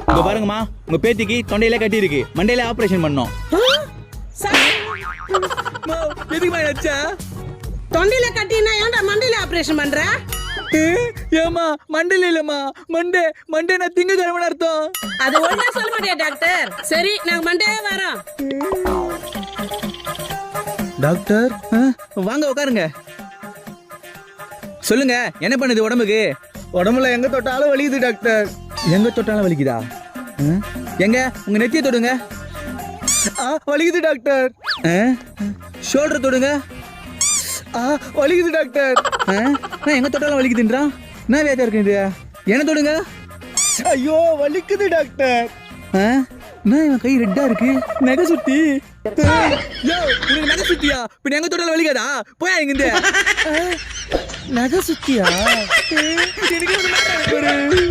இங்க பாருங்கம்மா, உங்க பேத்திக்கு தொண்டையில கட்டி இருக்கு, மண்டையில ஆபரேஷன் பண்ணோம். எதுக்குமா வச்சா? தொண்டையில கட்டினா ஏன்டா மண்டையில ஆபரேஷன் பண்ற? ஏமா மண்டையில இல்லம்மா, மண்டே நான் திங்கக்கிழமை அர்த்தம். அது ஒழுங்கா சொல்ல மாட்டியா டாக்டர்? சரி, நாங்க மண்டே வரோம். டாக்டர் வாங்க உட்காருங்க. சொல்லுங்க, என்ன பண்ணுது உடம்புக்கு? உடம்புல எங்க தொட்டாலும் வலிக்குது டாக்டர். எங்க தொட்டாலும் வலிக்குதா? எங்க உங்க நெத்திய தொடுங்க. வலிக்குது டாக்டர். ஷோல்டர் தொடுங்க. வலிக்குது டாக்டர். நான் எங்க தொட்டாலும் வலிக்குதுன்றான். என்ன வேதா இருக்கு இது? என்ன தொடுங்க. ஐயோ வலிக்குது டாக்டர். நான் இவன் கை ரெட்டா இருக்கு. நகை சுத்தி. உனக்கு நகை சுத்தியா? பின்ன எங்க தொட்டாலும் வலிக்காதா? போயா இங்க. நகை சுத்தியா? எனக்கு